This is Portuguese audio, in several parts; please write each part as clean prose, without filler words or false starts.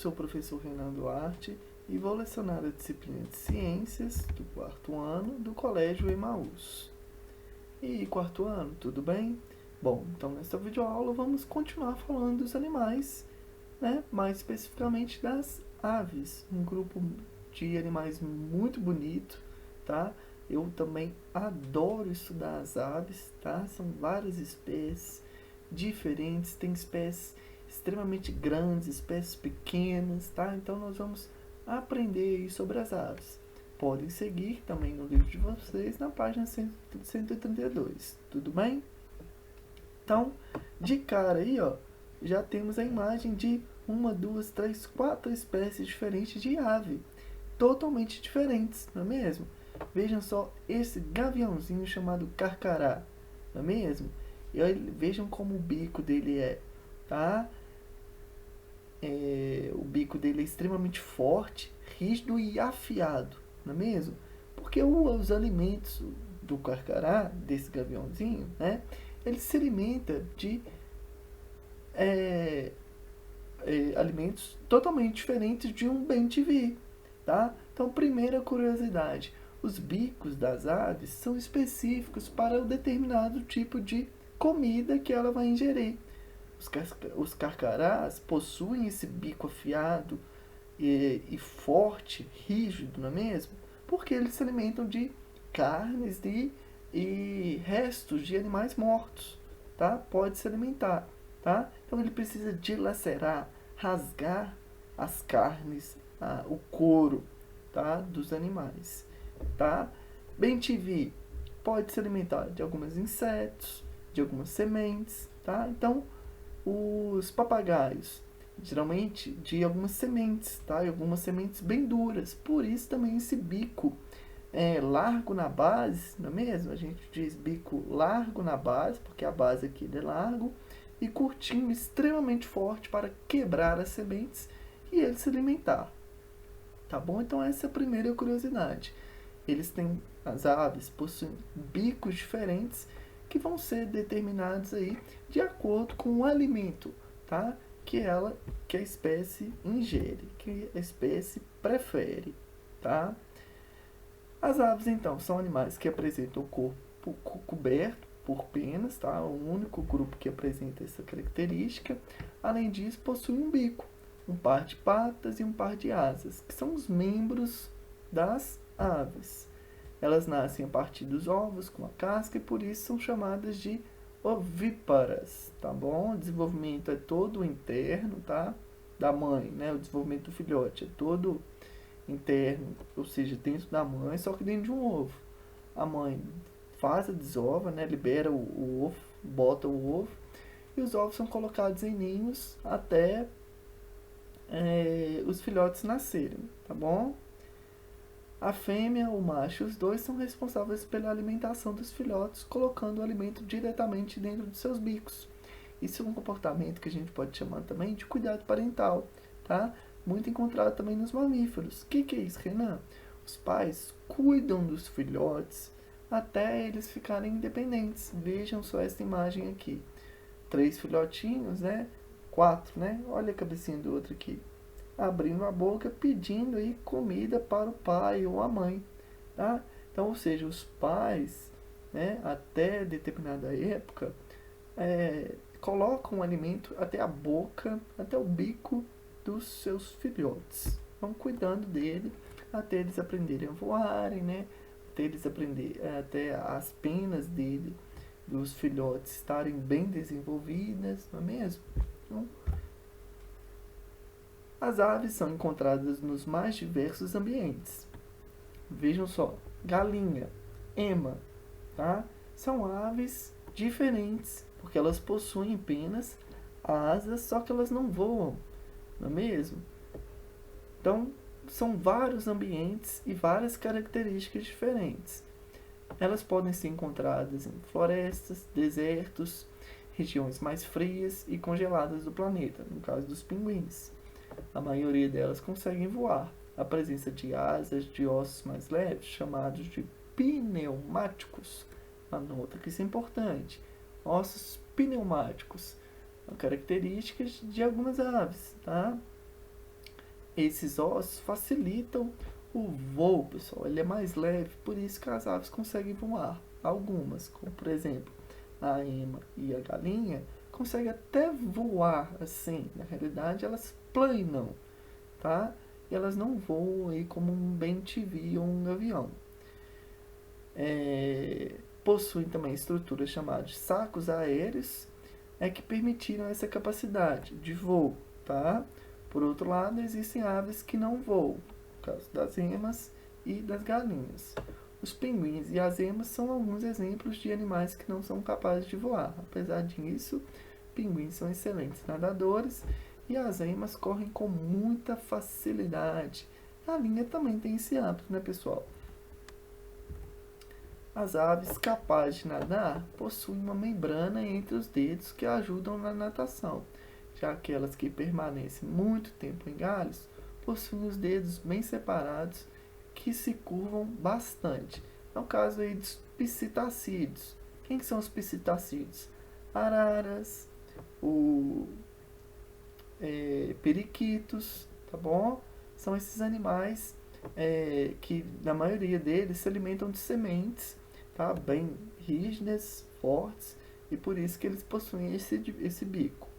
sou o professor Renan Duarte e vou lecionar a disciplina de Ciências do quarto ano do Colégio Emaús. E quarto ano, tudo bem? Bom, então nesta videoaula vamos continuar falando dos animais, né? Mais especificamente das aves, um grupo de animais muito bonito, tá? Eu também adoro estudar as aves, tá? São várias espécies diferentes, tem espécies extremamente grandes, espécies pequenas, tá? Então nós vamos aprender aí sobre as aves. Podem seguir também no livro de vocês na página 132, tudo bem? Então, de cara aí, ó, já temos a imagem de uma, duas, três, quatro espécies diferentes de ave, totalmente diferentes, não é mesmo? Vejam só esse gaviãozinho chamado carcará, não é mesmo? E aí, vejam como o bico dele é, tá? O bico dele é extremamente forte, rígido e afiado, não é mesmo? Porque os alimentos do carcará, desse gaviãozinho, né? Ele se alimenta de alimentos totalmente diferentes de um bem-te-vi, tá? Então, primeira curiosidade, os bicos das aves são específicos para o determinado tipo de comida que ela vai ingerir. Os carcarás possuem esse bico afiado e forte, rígido, não é mesmo? Porque eles se alimentam de carnes e restos de animais mortos, tá? Pode se alimentar, tá? Então ele precisa dilacerar, rasgar as carnes, o couro, tá? Dos animais, tá? Bem-te-vi pode se alimentar de alguns insetos, de algumas sementes, tá? Então os papagaios geralmente de algumas sementes, tá? E algumas sementes bem duras. Por isso também esse bico largo na base, não é mesmo? A gente diz bico largo na base, porque a base aqui é largo, e curtinho, extremamente forte para quebrar as sementes e ele se alimentar. Tá bom? Então essa é a primeira curiosidade. As aves possuem bicos diferentes que vão ser determinados aí de acordo com o alimento, tá? Que a espécie ingere, que a espécie prefere, tá? As aves, então, são animais que apresentam o corpo coberto por penas, tá? O único grupo que apresenta essa característica. Além disso, possui um bico, um par de patas e um par de asas, que são os membros das aves. Elas nascem a partir dos ovos com a casca e por isso são chamadas de ovíparas, tá bom? O desenvolvimento é todo interno, tá? Da mãe, né? O desenvolvimento do filhote é todo interno, ou seja, dentro da mãe, só que dentro de um ovo. A mãe faz a desova, né? Libera o ovo, bota o ovo e os ovos são colocados em ninhos até os filhotes nascerem, tá bom? A fêmea, o macho, os dois são responsáveis pela alimentação dos filhotes, colocando o alimento diretamente dentro de seus bicos. Isso é um comportamento que a gente pode chamar também de cuidado parental, tá? Muito encontrado também nos mamíferos. O que é isso, Renan? Os pais cuidam dos filhotes até eles ficarem independentes. Vejam só essa imagem aqui. 3 filhotinhos, né? 4, né? Olha a cabecinha do outro aqui. Abrindo a boca, pedindo aí comida para o pai ou a mãe, tá? Então, ou seja, os pais, né, até determinada época, colocam o alimento até a boca, até o bico dos seus filhotes. Vão cuidando dele até eles aprenderem a voarem, né? Até as penas dele, dos filhotes, estarem bem desenvolvidas, não é mesmo? Então, as aves são encontradas nos mais diversos ambientes. Vejam só, galinha, ema, tá? São aves diferentes, porque elas possuem apenas asas, só que elas não voam, não é mesmo? Então, são vários ambientes e várias características diferentes. Elas podem ser encontradas em florestas, desertos, regiões mais frias e congeladas do planeta, no caso dos pinguins. A maioria delas conseguem voar. A presença de asas de ossos mais leves, chamados de pneumáticos. Anota que isso é importante. Ossos pneumáticos. São características de algumas aves, tá? Esses ossos facilitam o voo, pessoal. Ele é mais leve, por isso que as aves conseguem voar. Algumas, como por exemplo a ema e a galinha, conseguem até voar assim. Na realidade, elas planam, tá? E elas não voam aí como um bem-te-vi ou um avião. Possuem também estruturas chamadas de sacos aéreos, que permitiram essa capacidade de voo, tá? Por outro lado, existem aves que não voam, no caso das emas e das galinhas. Os pinguins e as emas são alguns exemplos de animais que não são capazes de voar. Apesar disso, pinguins são excelentes nadadores e as emas correm com muita facilidade. A galinha também tem esse hábito, né, pessoal? As aves capazes de nadar possuem uma membrana entre os dedos que ajudam na natação. Já aquelas que permanecem muito tempo em galhos possuem os dedos bem separados que se curvam bastante. É o caso aí dos psitacídeos. Quem são os psitacídeos? Araras, periquitos, tá bom? São esses animais que, na maioria deles, se alimentam de sementes, tá? Bem rígidas, fortes, e por isso que eles possuem esse bico.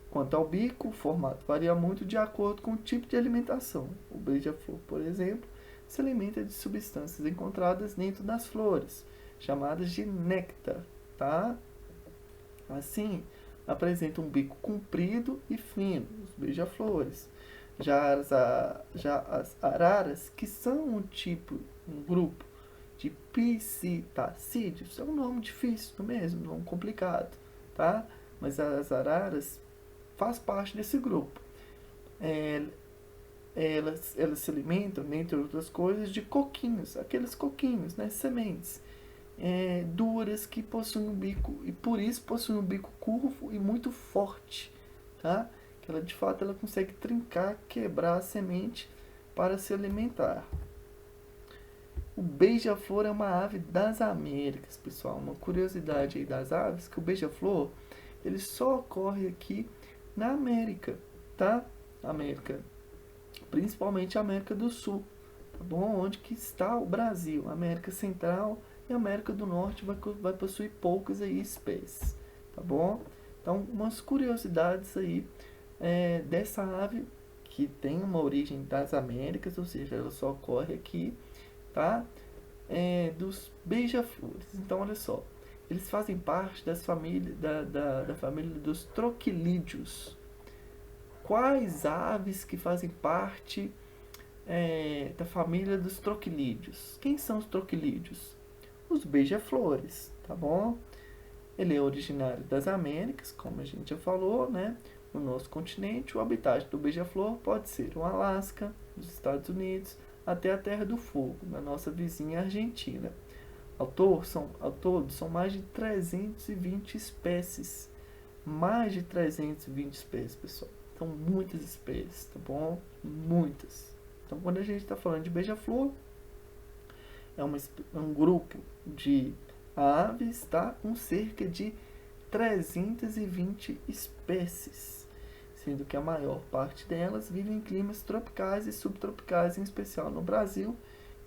Quanto ao bico, o formato varia muito de acordo com o tipo de alimentação. O beija-flor, por exemplo, se alimenta de substâncias encontradas dentro das flores, chamadas de néctar, tá? Assim, apresenta um bico comprido e fino, os beija-flores. Já as araras, que são um grupo de psitacídeos, é um nome difícil mesmo, um nome complicado, tá? Mas as araras faz parte desse grupo. Elas se alimentam, entre outras coisas, de coquinhos, aqueles coquinhos, né, sementes, duras que possuem um bico, e por isso possuem um bico curvo e muito forte, tá? Que ela, de fato, ela consegue trincar, quebrar a semente para se alimentar. O beija-flor é uma ave das Américas, pessoal. Uma curiosidade aí das aves, que o beija-flor, ele só ocorre aqui na América, tá? América, principalmente a América do Sul, tá bom? Onde que está o Brasil, América Central e América do Norte vai possuir poucas aí espécies, tá bom? Então, umas curiosidades aí dessa ave que tem uma origem das Américas, ou seja, ela só ocorre aqui, tá? Dos beija-flores. Então, olha só, eles fazem parte da família dos troquilídeos. Quais aves que fazem parte da família dos troquilídeos? Quem são os troquilídeos? Os beija-flores, tá bom? Ele é originário das Américas, como a gente já falou, né? No nosso continente, o habitat do beija-flor pode ser o Alasca, dos Estados Unidos, até a Terra do Fogo, na nossa vizinha Argentina. Ao todo, são mais de 320 espécies. Mais de 320 espécies, pessoal. São muitas espécies, tá bom? Muitas. Então, quando a gente está falando de beija-flor, é um grupo de aves, tá? Com cerca de 320 espécies, sendo que a maior parte delas vive em climas tropicais e subtropicais, em especial no Brasil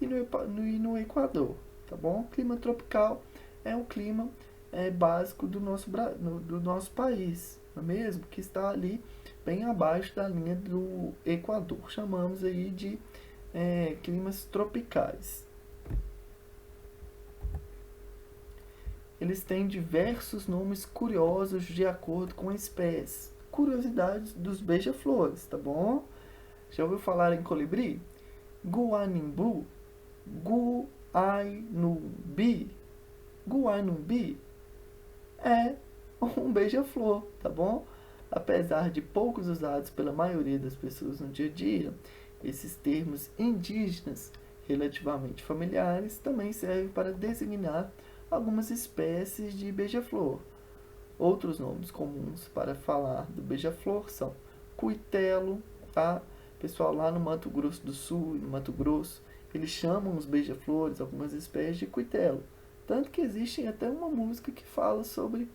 e no Equador, tá bom? O clima tropical é o clima básico do nosso país, não é mesmo? Que está ali bem abaixo da linha do Equador. Chamamos aí de climas tropicais. Eles têm diversos nomes curiosos de acordo com a espécie. Curiosidades dos beija-flores, tá bom? Já ouviu falar em colibri? Guanimbu, Guainumbi. Guainumbi é um beija-flor, tá bom? Apesar de poucos usados pela maioria das pessoas no dia a dia, esses termos indígenas relativamente familiares também servem para designar algumas espécies de beija-flor. Outros nomes comuns para falar do beija-flor são cuitelo, tá? Pessoal lá no Mato Grosso do Sul, no Mato Grosso, eles chamam os beija-flores, algumas espécies, de cuitelo. Tanto que existe até uma música que fala sobre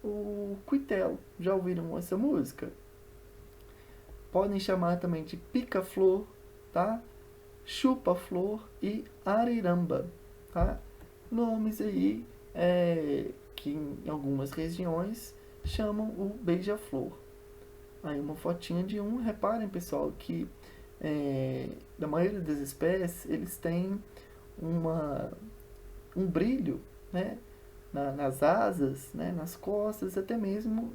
o cuitelo. Já ouviram essa música? Podem chamar também de pica-flor, tá? Chupa-flor e ariramba, tá? Nomes aí que em algumas regiões chamam o beija-flor. Aí uma fotinha de um. Reparem, pessoal, que da maioria das espécies eles têm um brilho, né, nas asas, né, nas costas, até mesmo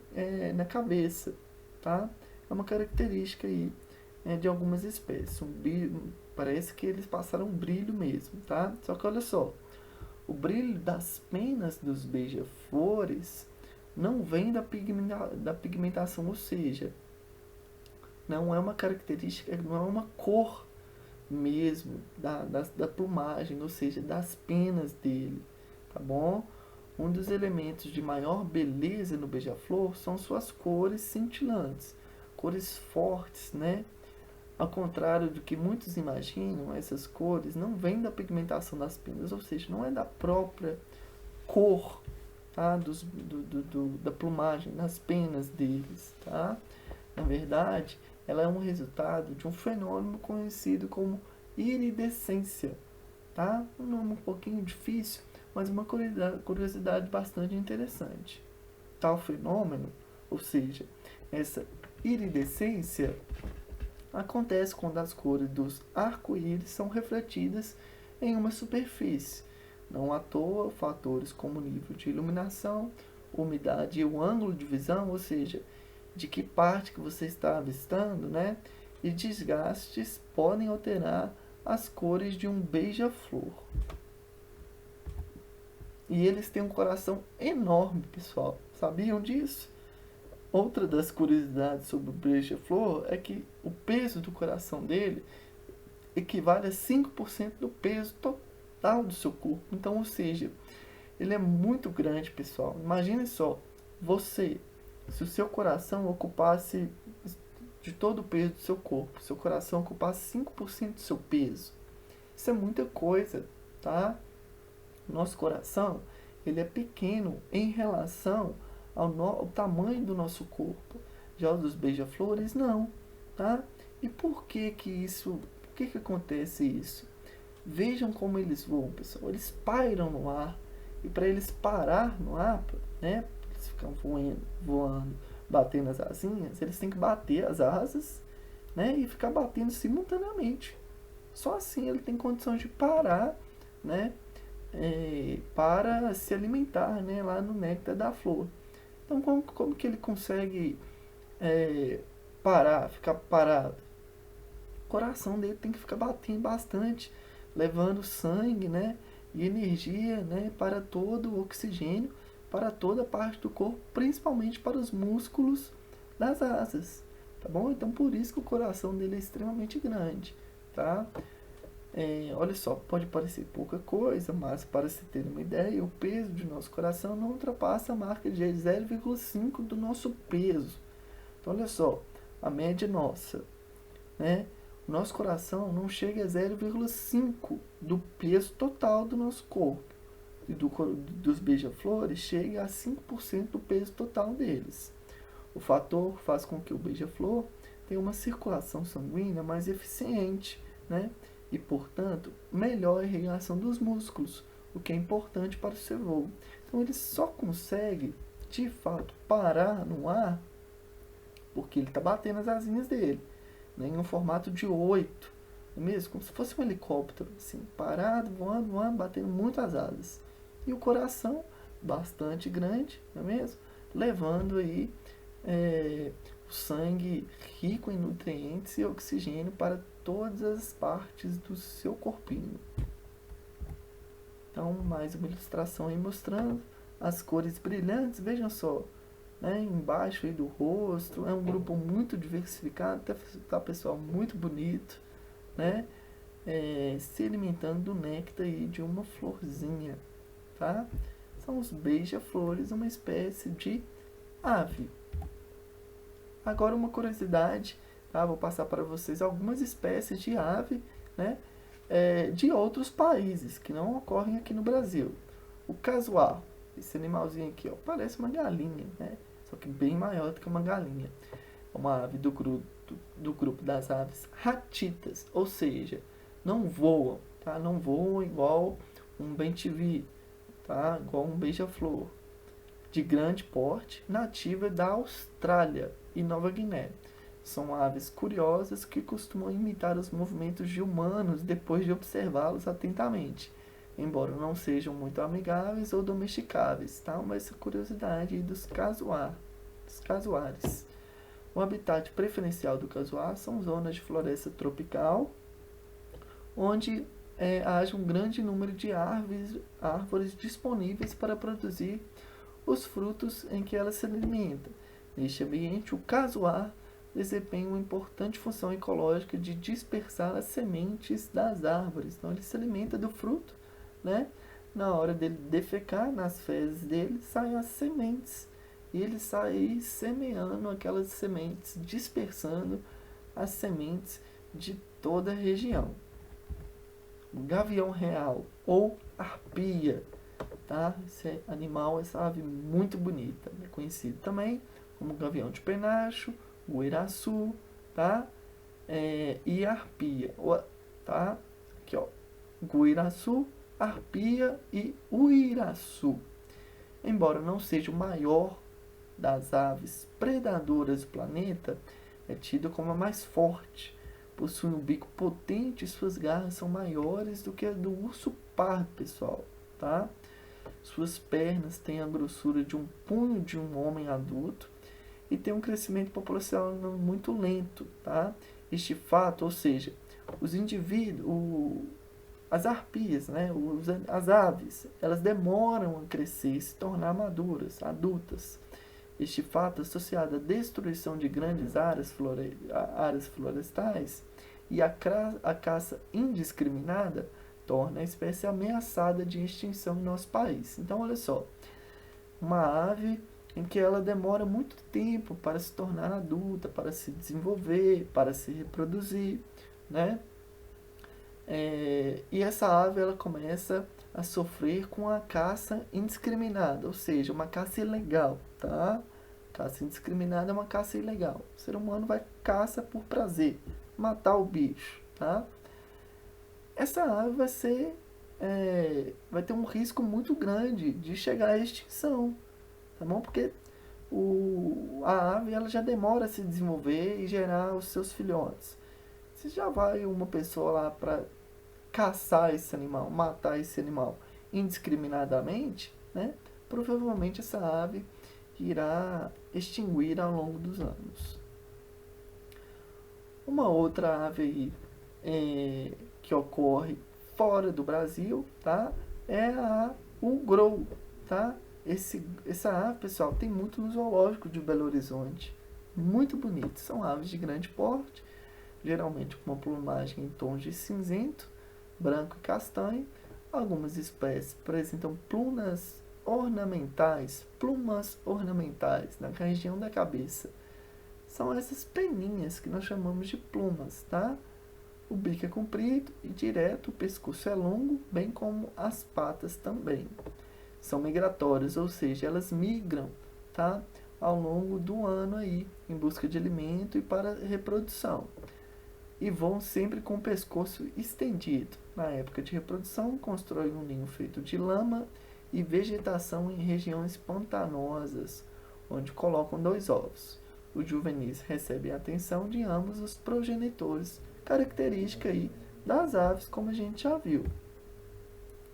na cabeça, tá? É uma característica aí de algumas espécies. Parece que eles passaram um brilho mesmo, tá? Só que olha só, o brilho das penas dos beija-flores não vem da pigmentação, ou seja, não é uma característica, não é uma cor mesmo da plumagem, ou seja, das penas dele, tá bom? Um dos elementos de maior beleza no beija-flor são suas cores cintilantes, cores fortes, né? Ao contrário do que muitos imaginam, essas cores não vêm da pigmentação das penas, ou seja, não é da própria cor, tá? Da plumagem, das penas deles, tá? Na verdade, ela é um resultado de um fenômeno conhecido como iridescência, tá? Um nome um pouquinho difícil, mas uma curiosidade bastante interessante. Tal fenômeno, ou seja, essa iridescência, acontece quando as cores dos arco-íris são refletidas em uma superfície. Não à toa, fatores como o nível de iluminação, umidade e o ângulo de visão, ou seja, de que parte que você está avistando, né, e desgastes podem alterar as cores de um beija-flor. E eles têm um coração enorme, pessoal. Sabiam disso? Outra das curiosidades sobre o beija-flor é que o peso do coração dele equivale a 5% do peso total do seu corpo. Então, ou seja, ele é muito grande, pessoal. Imagine só, se o seu coração ocupasse de todo o peso do seu corpo, seu coração ocupasse 5% do seu peso. Isso é muita coisa, tá? Nosso coração, ele é pequeno em relação ao tamanho do nosso corpo. Já os dos beija-flores, não, tá? E por que que acontece isso? Vejam como eles voam, pessoal. Eles pairam no ar. E para eles parar no ar, né? Eles ficam voando, batendo as asinhas. Eles têm que bater as asas, né? E ficar batendo simultaneamente. Só assim ele tem condições de parar, né? Para se alimentar, né? Lá no néctar da flor. Então, como que ele consegue ficar parado? O coração dele tem que ficar batendo bastante, levando sangue, né, e energia, né, para todo o oxigênio, para toda a parte do corpo, principalmente para os músculos das asas, tá bom? Então, por isso que o coração dele é extremamente grande, tá? Olha só, pode parecer pouca coisa, mas para se ter uma ideia, o peso de nosso coração não ultrapassa a marca de 0,5 do nosso peso. Então, olha só, a média nossa, né? O nosso coração não chega a 0,5 do peso total do nosso corpo. E dos beija-flores chega a 5% do peso total deles. O fator faz com que o beija-flor tenha uma circulação sanguínea mais eficiente, né? E, portanto, melhor irrigação dos músculos, o que é importante para o seu voo. Então, ele só consegue, de fato, parar no ar porque ele está batendo as asinhas dele, né, em um formato de 8, não é mesmo? Como se fosse um helicóptero, assim, parado, voando, batendo muito as asas. E o coração, bastante grande, não é mesmo? Levando aí o sangue rico em nutrientes e oxigênio para todas as partes do seu corpinho. Então, mais uma ilustração aí mostrando as cores brilhantes. Vejam só, né, embaixo aí do rosto. É um grupo muito diversificado, tá, pessoal? Muito bonito, né? Se alimentando do néctar aí de uma florzinha, tá? São os beija-flores, uma espécie de ave. Agora uma curiosidade, tá? Vou passar para vocês algumas espécies de ave, né? De outros países que não ocorrem aqui no Brasil. O casuar, esse animalzinho aqui, ó, parece uma galinha, né? Só que bem maior do que uma galinha. uma ave do grupo das aves ratitas, ou seja, não voam, tá? Não voam igual um bem-te-vi, tá? Igual um beija-flor, de grande porte, nativa da Austrália e Nova Guiné. São aves curiosas que costumam imitar os movimentos de humanos depois de observá-los atentamente, embora não sejam muito amigáveis ou domesticáveis, tá? Uma essa curiosidade aí dos casuares. O habitat preferencial do casuar são zonas de floresta tropical, onde haja um grande número de árvores disponíveis para produzir os frutos em que ela se alimenta. Neste ambiente, o casuar desempenha uma importante função ecológica de dispersar as sementes das árvores. Então, ele se alimenta do fruto, né? Na hora dele defecar, nas fezes dele, saem as sementes. E ele sai semeando aquelas sementes, dispersando as sementes de toda a região. O gavião real, ou arpia, tá? Esse animal, essa ave muito bonita, é conhecido também como gavião de penacho, guiraçu, tá? E arpia, tá? Aqui, ó, guiraçu, arpia e uiraçu. Embora não seja o maior das aves predadoras do planeta, é tido como a mais forte. Possui um bico potente e suas garras são maiores do que a do urso pardo, pessoal, tá? Suas pernas têm a grossura de um punho de um homem adulto e tem um crescimento populacional muito lento, tá? Este fato, ou seja, os indivíduos, as arpias, né, as aves, elas demoram a crescer e se tornar maduras, adultas. Este fato, associado à destruição de grandes áreas florestais e à caça indiscriminada, torna a espécie ameaçada de extinção em nosso país. Então, olha só, uma ave em que ela demora muito tempo para se tornar adulta, para se desenvolver, para se reproduzir, né? E essa ave ela começa a sofrer com a caça indiscriminada, ou seja, uma caça ilegal, tá? Caça indiscriminada é uma caça ilegal. O ser humano vai caça por prazer, matar o bicho, tá? Essa ave vai ter um risco muito grande de chegar à extinção, tá bom? Porque a ave ela já demora a se desenvolver e gerar os seus filhotes. Se já vai uma pessoa lá para caçar esse animal, matar esse animal indiscriminadamente, né? Provavelmente essa ave irá extinguir ao longo dos anos. Uma outra ave aí, que ocorre fora do Brasil, tá? É o grou, tá? Essa ave, pessoal, tem muito no zoológico de Belo Horizonte. Muito bonito. São aves de grande porte, geralmente com uma plumagem em tons de cinzento, branco e castanho. Algumas espécies apresentam plumas ornamentais na região da cabeça. São essas peninhas que nós chamamos de plumas, tá? O bico é comprido e direto, o pescoço é longo, bem como as patas também. São migratórias, ou seja, elas migram, tá? Ao longo do ano aí, em busca de alimento e para reprodução. E vão sempre com o pescoço estendido. Na época de reprodução, constroem um ninho feito de lama e vegetação em regiões pantanosas, onde colocam 2 ovos. Os juvenis recebem a atenção de ambos os progenitores, característica aí das aves, como a gente já viu.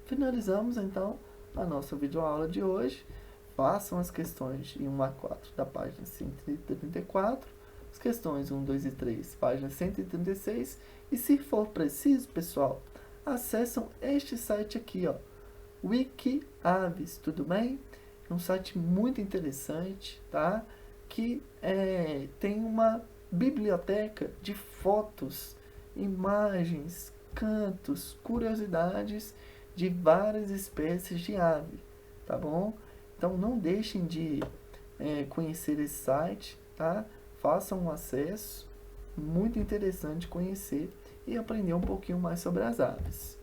Finalizamos então a nossa videoaula de hoje. Façam as questões de 1 a 4 da página 134, as questões 1, 2 e 3, página 136, e se for preciso, pessoal, acessam este site aqui, ó, WikiAves, tudo bem? É um site muito interessante, tá? Que tem uma biblioteca de fotos, imagens, cantos, curiosidades de várias espécies de ave, tá bom? Então não deixem de conhecer esse site, tá? Façam um acesso, muito interessante conhecer e aprender um pouquinho mais sobre as aves.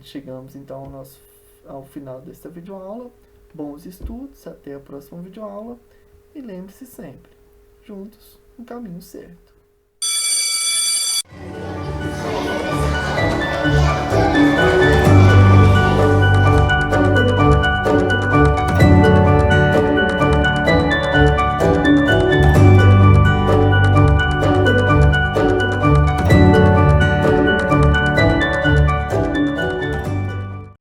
Chegamos então ao final desta videoaula. Bons estudos, até a próxima videoaula e lembre-se sempre, juntos no caminho certo.